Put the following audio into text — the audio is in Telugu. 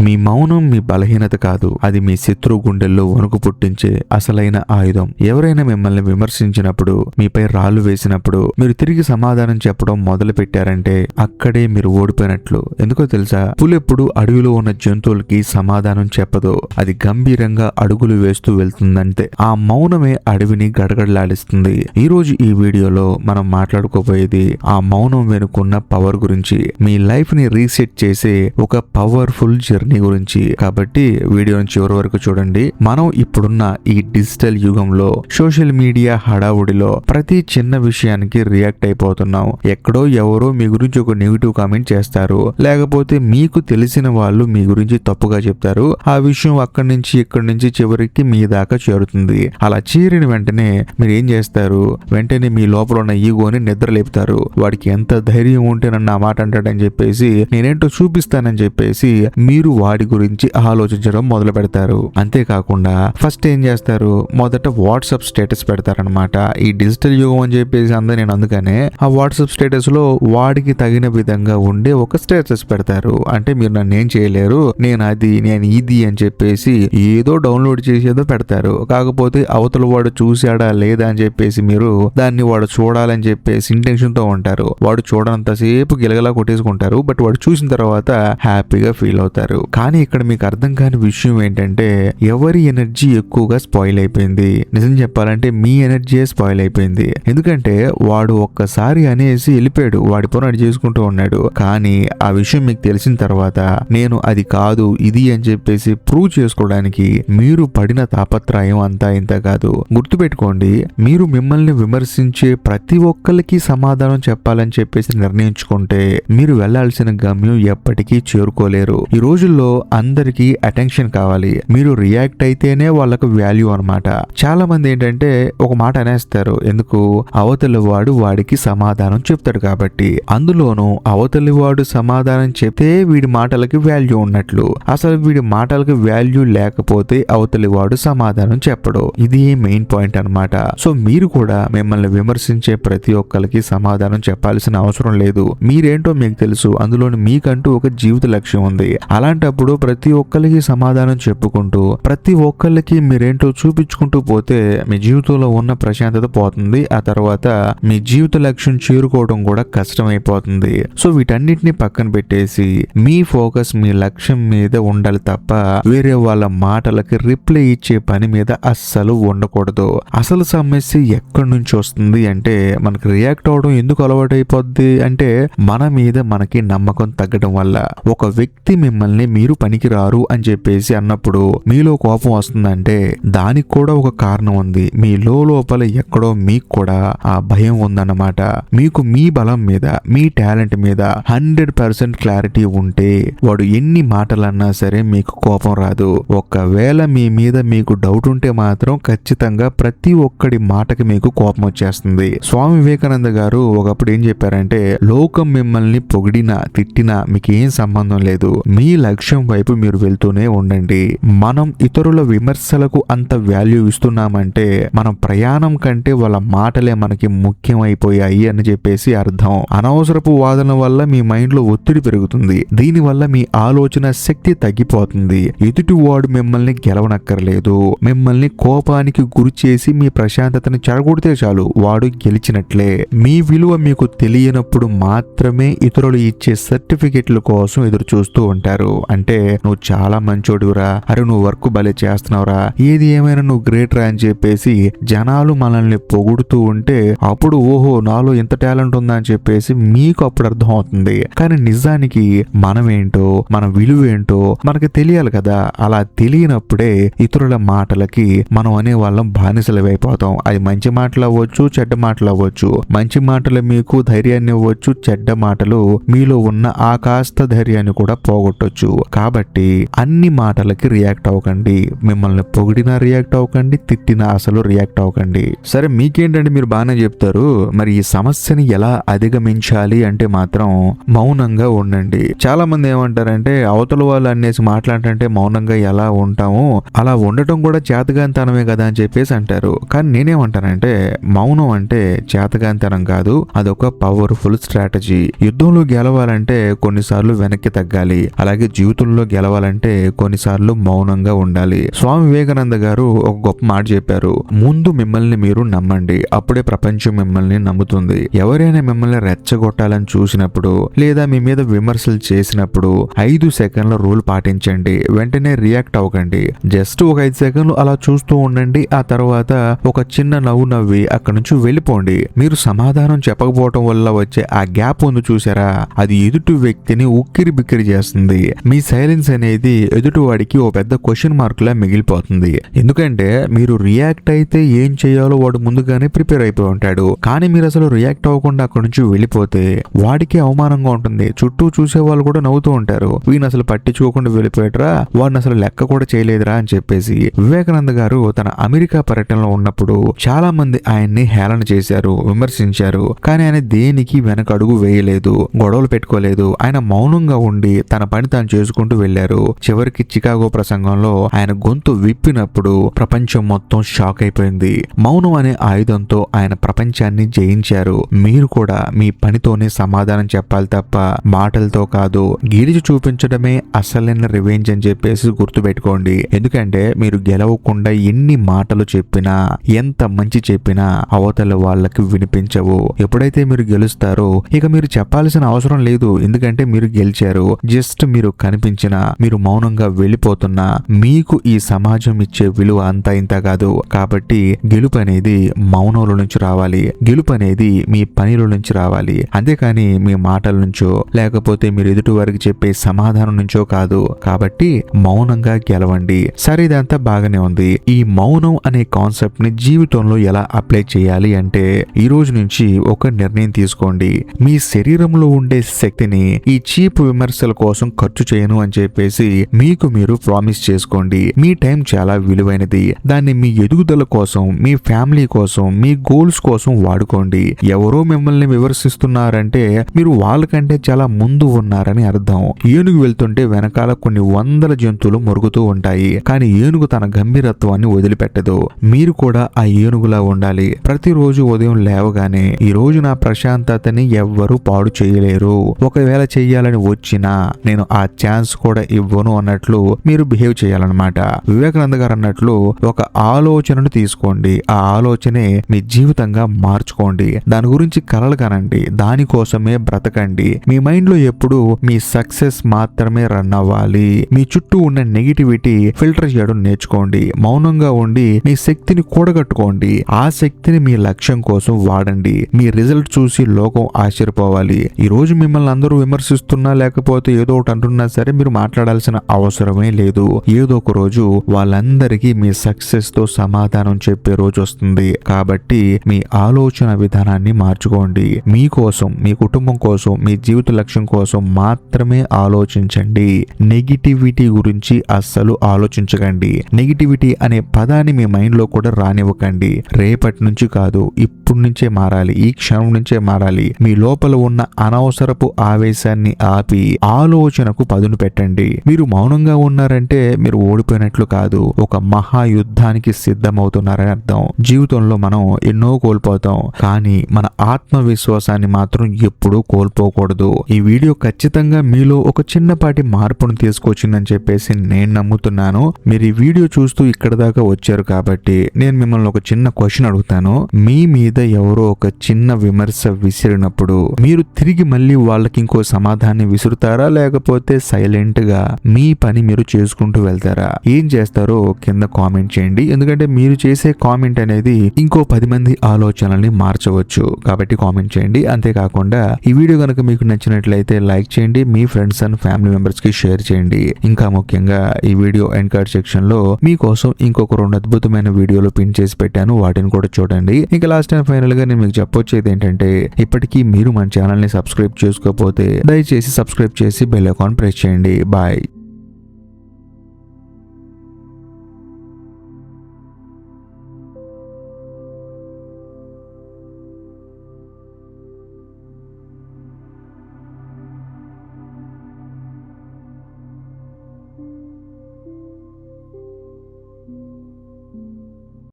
మీ మౌనం మీ బలహీనత కాదు, అది మీ శత్రు గుండెల్లో వణుకు పుట్టించే అసలైన ఆయుధం. ఎవరైనా మిమ్మల్ని విమర్శించినప్పుడు, మీపై రాళ్లు వేసినప్పుడు మీరు తిరిగి సమాధానం చెప్పడం మొదలు పెట్టారంటే అక్కడే మీరు ఓడిపోయినట్లు. ఎందుకో తెలుసా? పులెప్పుడు అడవిలో ఉన్న జంతువులకి సమాధానం చెప్పదు, అది గంభీరంగా అడుగులు వేస్తూ వెళ్తుందంతే. ఆ మౌనమే అడవిని గడగడలాడిస్తుంది. ఈ రోజు ఈ వీడియోలో మనం మాట్లాడుకోబోయేది ఆ మౌనం వెనుకున్న పవర్ గురించి, మీ లైఫ్ ని రీసెట్ చేసే ఒక పవర్ఫుల్ జర్నీ గురించి. కాబట్టి వీడియోని చివరి వరకు చూడండి. మనం ఇప్పుడున్న ఈ డిజిటల్ యుగంలో సోషల్ మీడియా హడావుడిలో ప్రతి చిన్న విషయానికి రియాక్ట్ అయిపోతున్నాం. ఎక్కడో ఎవరో మీ గురించి ఒక నెగిటివ్ కామెంట్ చేస్తారు, లేకపోతే మీకు తెలిసిన వాళ్ళు మీ గురించి తప్పుగా చెప్తారు. ఆ విషయం అక్కడి నుంచి ఇక్కడి నుంచి చివరికి మీ దాకా చేరుతుంది. అలా చేరిన వెంటనే మీరు ఏం చేస్తారు? వెంటనే మీ లోపల ఉన్న ఈగోని నిద్ర లేపుతారు. వాడికి ఎంత ధైర్యం ఉంటే నన్ను ఆ మాట అంటాడని చెప్పేసి, నేనేంటో చూపిస్తానని చెప్పేసి మీరు వాడి గురించి ఆలోచించడం మొదలు పెడతారు. అంతేకాకుండా ఫస్ట్ ఏం చేస్తారు? మొదట వాట్సాప్ స్టేటస్ పెడతారనమాట. ఈ డిజిటల్ యుగం అని చెప్పేసి నేను అందుకనే ఆ వాట్సాప్ స్టేటస్ లో వాడికి తగిన విధంగా ఉండే ఒక స్టేటస్ పెడతారు. అంటే మీరు నన్ను ఏం చేయలేరు, నేను అది నేను ఇది అని చెప్పేసి ఏదో డౌన్లోడ్ చేసేదో పెడతారు. కాకపోతే అవతల వాడు చూశాడా లేదా అని చెప్పేసి మీరు దాన్ని వాడు చూడాలని చెప్పేసి ఇంటెన్షన్ తో ఉంటారు. వాడు చూడనంతసేపు గిలగలా కొట్టేసుకుంటారు. బట్ వాడు చూసిన తర్వాత హ్యాపీగా ఫీల్ అవుతారు. కానీ ఇక్కడ మీకు అర్థం కాని విషయం ఏంటంటే, ఎవరి ఎనర్జీ ఎక్కువగా స్పాయిల్ అయిపోయింది. నిజం చెప్పాలంటే మీ ఎనర్జీ స్పాయిల్ అయిపోయింది. ఎందుకంటే వాడు ఒక్కసారి అనేసి వెళ్ళిపోయాడు, వాడి పని వాడు చేసుకుంటూ ఉన్నాడు. కానీ ఆ విషయం మీకు తెలిసిన తర్వాత నేను అది కాదు ఇది అని చెప్పేసి ప్రూవ్ చేసుకోవడానికి మీరు పడిన తాపత్రయం అంతా ఇంత కాదు. గుర్తుపెట్టుకోండి, మీరు మిమ్మల్ని విమర్శించే ప్రతి ఒక్కరికి సమాధానం చెప్పాలని చెప్పేసి నిర్ణయించుకుంటే మీరు వెళ్లాల్సిన గమ్యం ఎప్పటికీ చేరుకోలేరు. ఈ రోజుల్లో అందరికీ అటెన్షన్ కావాలి. మీరు రియాక్ట్ అయితేనే వాళ్ళకు వాల్యూ అన్నమాట. చాలా మంది ఏంటంటే ఒక మాట అనేస్తారు, ఎందుకు? అవతలి వాడు వాడికి సమాధానం చెప్తాడు కాబట్టి. అందులోనూ అవతలి వాడు సమాధానం చెప్తే వీడి మాటలకి వాల్యూ ఉన్నట్లు. అసలు వీడి మాటలకి వాల్యూ లేకపోతే అవతలి వాడు సమాధానం చెప్పడు. ఇది మెయిన్ పాయింట్ అన్నమాట. సో మీరు కూడా మిమ్మల్ని విమర్శించే ప్రతి ఒక్కరికి సమాధానం చెప్పాల్సిన అవసరం లేదు. మీరేంటో మీకు తెలుసు. అందులోని మీకంటూ ఒక జీవిత లక్ష్యం ఉంది. అలాంటప్పుడు ప్రతి ఒక్కరికి సమాధానం చెప్పుకుంటూ ప్రతి ఒక్కరికి మీరేంటో చూపించుకుంటూ పోతే మీ జీవితంలో ఉన్న ప్రశాంతత పోతుంది. ఆ తర్వాత మీ జీవిత లక్ష్యం చేరుకోవడం కూడా కష్టమైపోతుంది. సో వీటన్నిటిని పక్కన పెట్టేసి మీ ఫోకస్ మీ లక్ష్యం మీద ఉండాలి తప్ప వేరే వాళ్ళ మాటలకి రిప్లై ఇచ్చే పని మీద అస్సలు ఉండకూడదు. అసలు సమస్య ఎక్కడి నుంచి వస్తుంది అంటే, మనకి రియాక్ట్ అవడం ఎందుకు అలవాటు అయిపోద్ది అంటే, మన మీద మనకి నమ్మకం తగ్గడం వల్ల. ఒక వ్యక్తి మిమ్మల్ని మీరు పనికిరారు అని చెప్పేసి అన్నప్పుడు మీలో కోపం వస్తుందంటే దానికి కూడా ఒక కారణం ఉంది. మీ లోపల ఎక్కడో మీకు కూడా ఆ భయం ఉందన్నమాట. మీకు మీ బలం మీద మీ టాలెంట్ మీద 100% క్లారిటీ ఉంటే వాడు ఎన్ని మాటలన్నా సరే మీకు కోపం రాదు. ఒకవేళ మీ మీద మీకు డౌట్ ఉంటే మాత్రం ఖచ్చితంగా ప్రతి ఒక్కడి మాటకి మీకు కోపం వచ్చేస్తుంది. స్వామి వివేకానంద గారు ఒకప్పుడు ఏం చెప్పారంటే, లోకం మిమ్మల్ని పొగిడినా తిట్టినా మీకేం సంబంధం లేదు, మీ లక్ష్యం వైపు మీరు వెళ్తూనే ఉండండి. మనం ఇతరుల విమర్శలకు అంత వాల్యూ ఇస్తున్నామంటే మన ప్రయాణం కంటే వాళ్ళ మాటలే మనకి ముఖ్యమైపోయాయి అని చెప్పేసి అర్థం. అనవసరపు వాదన వల్ల మీ మైండ్ లో ఒత్తిడి పెరుగుతుంది. దీని వల్ల మీ ఆలోచన శక్తి తగ్గిపోతుంది. ఎదుటి వాడు మిమ్మల్ని గెలవనక్కర్లేదు, మిమ్మల్ని కోపానికి గురి చేసి మీ ప్రశాంతతను చెడగొడితే చాలు, వాడు గెలిచినట్లే. మీ విలువ మీకు తెలియనప్పుడు మాత్రమే ఇతరులు ఇచ్చే సర్టిఫికెట్ల కోసం ఎదురు చూస్తూ ఉంటారు. అంటే నువ్వు చాలా మంచోడివిరా, అరే నువ్వు వర్క్ భలే చేస్తున్నావురా, ఏది ఏమైనా నువ్వు గ్రేట్ రా అని చెప్పేసి జనాలు మనల్ని పొగుడుతూ ఉంటే అప్పుడు ఓహో నాలో ఇంత టాలెంట్ ఉందా అని చెప్పేసి మీకు అప్పుడు అర్థం అవుతుంది. కానీ నిజానికి మనమేంటో మన విలువ ఏంటో మనకి తెలియాలి కదా. అలా తెలియనప్పుడే ఇతరుల మాటలకి మనం అనే వాళ్ళం బానిసలైపోతాం. అది మంచి మాటలు అవ్వచ్చు, చెడ్డ మాటలు అవ్వచ్చు. మంచి మాటలు మీకు ధైర్యాన్ని ఇవ్వచ్చు, చెడ్డ మాటలు మీలో ఉన్న ఆ కాస్త ధైర్యాన్ని కూడా పోగొట్టొచ్చు. కాబట్టి అన్ని మాటలకి రియాక్ట్ అవ్వకండి. మిమ్మల్ని పొగిడినా రియాక్ట్ అవ్వకండి, తిట్టినా అసలు రియాక్ట్ అవ్వకండి. సరే మీకేంటంటే మీరు బాగానే చెప్తారు, మరి ఈ సమస్యని ఎలా అధిగమించాలి అంటే మాత్రం మౌనంగా ఉండండి. చాలా మంది ఏమంటారంటే అవతల వాళ్ళు అనేసి మాట్లాడంటే మౌనంగా ఎలా ఉంటాము, అలా ఉండటం కూడా చేతగానితనమే కదా అని చెప్పేసి అంటారు. కానీ నేనేమంటానంటే మౌనం అంటే చేతగానితనం కాదు, అదొక పవర్ఫుల్ స్ట్రాటజీ. యుద్ధంలో గెలవాలంటే కొన్నిసార్లు వెనక్కి తగ్గాలి. అలాగే జీవితం జీవితంలో గెలవాలంటే కొన్నిసార్లు మౌనంగా ఉండాలి. స్వామి వివేకానంద గారు ఒక గొప్ప మాట చెప్పారు. ముందు మిమ్మల్ని మీరు నమ్మండి, అప్పుడే ప్రపంచం మిమ్మల్ని నమ్ముతుంది. ఎవరైనా మిమ్మల్ని రెచ్చగొట్టాలని చూసినప్పుడు లేదా మీ మీద విమర్శలు చేసినప్పుడు 5 సెకండ్ల రూల్ పాటించండి. వెంటనే రియాక్ట్ అవ్వకండి. జస్ట్ ఒక 5 సెకండ్లు అలా చూస్తూ ఉండండి. ఆ తర్వాత ఒక చిన్న నవ్వు నవ్వి అక్కడి నుంచి వెళ్ళిపోండి. మీరు సమాధానం చెప్పకపోవటం వల్ల వచ్చే ఆ గ్యాప్ ఉంది చూసారా, అది ఎదుటి వ్యక్తిని ఉక్కిరి బిక్కిరి చేస్తుంది. మీ సైలెన్స్ అనేది ఎదుటివాడికి ఓ పెద్ద క్వశ్చన్ మార్క్ లా మిగిలిపోతుంది. ఎందుకంటే మీరు రియాక్ట్ అయితే ఏం చేయాలో వాడు ముందుగానే ప్రిపేర్ అయిపోయి ఉంటాడు. కానీ మీరు అసలు రియాక్ట్ అవ్వకుండా అక్కడి నుంచి వెళ్ళిపోతే వాడికి అవమానంగా ఉంటుంది. చుట్టూ చూసే వాళ్ళు కూడా నవ్వుతూ ఉంటారు. వీడిని అసలు పట్టించుకోకుండా వెళ్ళిపోయాడరా, వాడిని అసలు లెక్క కూడా చేయలేదురా అని చెప్పేసి. వివేకానంద గారు తన అమెరికా పర్యటనలో ఉన్నప్పుడు చాలా మంది ఆయన్ని హేళన చేశారు, విమర్శించారు. కానీ ఆయన దేనికి వెనక అడుగు వేయలేదు, గొడవలు పెట్టుకోలేదు. ఆయన మౌనంగా ఉండి తన పని తాను చేసుకుంటూ వెళ్లారు. చివరికి చికాగో ప్రసంగంలో ఆయన గొంతు విప్పినప్పుడు ప్రపంచం మొత్తం షాక్ అయిపోయింది. మౌనం అనే ఆయుధంతో ఆయన ప్రపంచాన్ని జయించారు. మీరు కూడా మీ పనితోనే సమాధానం చెప్పాలి తప్ప మాటలతో కాదు. గెలిచి చూపించడమే అసలైన రివెంజ్ అని చెప్పేసి గుర్తుపెట్టుకోండి. ఎందుకంటే మీరు గెలవకుండా ఎన్ని మాటలు చెప్పినా, ఎంత మంచి చెప్పినా అవతల వాళ్ళకి వినిపించవు. ఎప్పుడైతే మీరు గెలుస్తారో ఇక మీరు చెప్పాల్సిన అవసరం లేదు. ఎందుకంటే మీరు గెలిచారు. జస్ట్ మీరు కనిపించినా, మీరు మౌనంగా వెళ్ళిపోతున్నా మీకు ఈ సమాజం ఇచ్చే విలువ అంతా ఇంత కాదు. కాబట్టి గెలుపు అనేది మౌనంలో నుంచి రావాలి. గెలుపు అనేది మీ పనిలో నుంచి రావాలి. అంతేకాని మీ మాటల నుంచో లేకపోతే మీరు ఎదుటి వారికి చెప్పే సమాధానం నుంచో కాదు. కాబట్టి మౌనంగా గెలవండి. సరే, ఇదంతా బాగానే ఉంది. ఈ మౌనం అనే కాన్సెప్ట్ ని జీవితంలో ఎలా అప్లై చేయాలి అంటే, ఈ రోజు నుంచి ఒక నిర్ణయం తీసుకోండి. మీ శరీరంలో ఉండే శక్తిని ఈ చీప్ విమర్శల కోసం ఖర్చు చేయను అని చెప్పేసి మీకు మీరు ప్రామిస్ చేసుకోండి. మీ టైం చాలా విలువైనది. దాన్ని మీ ఎదుగుదల కోసం, మీ ఫ్యామిలీ కోసం, మీ గోల్స్ కోసం వాడుకోండి. ఎవరో మిమ్మల్ని విమర్శిస్తున్నారంటే మీరు వాళ్ళకంటే చాలా ముందు ఉన్నారని అర్థం. ఏనుగు వెళ్తుంటే వెనకాల కొన్ని వందల జంతువులు మొరుగుతూ ఉంటాయి. కానీ ఏనుగు తన గంభీరత్వాన్ని వదిలిపెట్టదు. మీరు కూడా ఆ ఏనుగులా ఉండాలి. ప్రతిరోజు ఉదయం లేవగానే ఈ రోజు నా ప్రశాంతతని ఎవ్వరూ పాడు చేయలేరు, ఒకవేళ చెయ్యాలని వచ్చినా నేను ఆ ఛాన్స్ కూడా ఇవ్వను అన్నట్లు మీరు బిహేవ్ చేయాలన్నమాట. వివేకానంద గారు అన్నట్లు ఒక ఆలోచనను తీసుకోండి. ఆ ఆలోచనే మీ జీవితంగా మార్చుకోండి. దాని గురించి కలలు కనండి. దానికోసమే బ్రతకండి. మీ మైండ్ లో ఎప్పుడు మీ సక్సెస్ మాత్రమే రన్ అవ్వాలి. మీ చుట్టూ ఉన్న నెగిటివిటీ ఫిల్టర్ చేయడం నేర్చుకోండి. మౌనంగా ఉండి మీ శక్తిని కూడగట్టుకోండి. ఆ శక్తిని మీ లక్ష్యం కోసం వాడండి. మీ రిజల్ట్ చూసి లోకం ఆశ్చర్యపోవాలి. ఈ రోజు మిమ్మల్ని అందరూ విమర్శిస్తున్నా లేకపోతే ఏదో ఒకటి అంటున్నా సరే మీరు మాట్లాడాల్సిన అవసరమే లేదు. ఏదో ఒక రోజు వాళ్ళందరికీ మీ సక్సెస్ తో సమాధానం చెప్పే రోజు వస్తుంది. కాబట్టి మీ ఆలోచన విధానాన్ని మార్చుకోండి. మీకోసం, మీ కుటుంబం కోసం, మీ జీవిత లక్ష్యం కోసం మాత్రమే ఆలోచించండి. నెగిటివిటీ గురించి అస్సలు ఆలోచించకండి. నెగిటివిటీ అనే పదాన్ని మీ మైండ్ లో కూడా రానివ్వకండి. రేపటి నుంచి కాదు, ఇప్పుడు నుంచే మారాలి. ఈ క్షణం నుంచే మారాలి. మీ లోపల ఉన్న అనవసరపు ఆవేశాన్ని ఆపి ఆలోచనకు పదును పెట్టండి. మీరు మౌనంగా ఉన్నారంటే మీరు ఓడిపోయినట్లు కాదు, ఒక మహాయుద్ధానికి సిద్ధమవుతున్నారని అర్థం. జీవితంలో మనం ఎన్నో కోల్పోతాం, కానీ మన ఆత్మవిశ్వాసాన్ని మాత్రం ఎప్పుడూ కోల్పోకూడదు. ఈ వీడియో ఖచ్చితంగా మీలో ఒక చిన్నపాటి మార్పును తీసుకొచ్చిందని చెప్పేసి నేను నమ్ముతున్నాను. మీరు ఈ వీడియో చూస్తూ ఇక్కడ దాకా వచ్చారు కాబట్టి నేను మిమ్మల్ని ఒక చిన్న క్వశ్చన్ అడుగుతాను. మీ మీద ఎవరో ఒక చిన్న విమర్శ విసిరినప్పుడు మీరు తిరిగి మళ్ళీ వాళ్ళకి ఇంకో సమాధానం విసురుతారా, లేకపోతే సైలెంట్ గా మీ పని మీరు చేసుకుంటూ వెళ్తారా? ఏం చేస్తారో కింద కామెంట్ చేయండి. ఎందుకంటే మీరు చేసే కామెంట్ అనేది ఇంకో 10 మంది ఆలోచనల్ని మార్చవచ్చు. కాబట్టి కామెంట్ చేయండి. అంతేకాకుండా ఈ వీడియో కనుక మీకు నచ్చినట్లయితే లైక్ చేయండి. మీ ఫ్రెండ్స్ అండ్ ఫ్యామిలీ మెంబర్స్ కి షేర్ చేయండి. ఇంకా ముఖ్యంగా ఈ వీడియో ఎండ్ కార్డ్ సెక్షన్ లో మీకోసం ఇంకొక 2 అద్భుతమైన వీడియోలు పిన్ చేసి పెట్టాను. వాటిని కూడా చూడండి. ఇంకా లాస్ట్ అండ్ ఫైనల్ గా నేను మీకు చెప్పొచ్చేది ఏంటంటే, ఇప్పటికీ మీరు మన ఛానల్ ని సబ్స్క్రైబ్ చేసుకోకపోతే దయచేసి సబ్స్క్రైబ్ చేసి బెల్ ఐకాన్ ప్రెస్ చేయండి. బాయ్.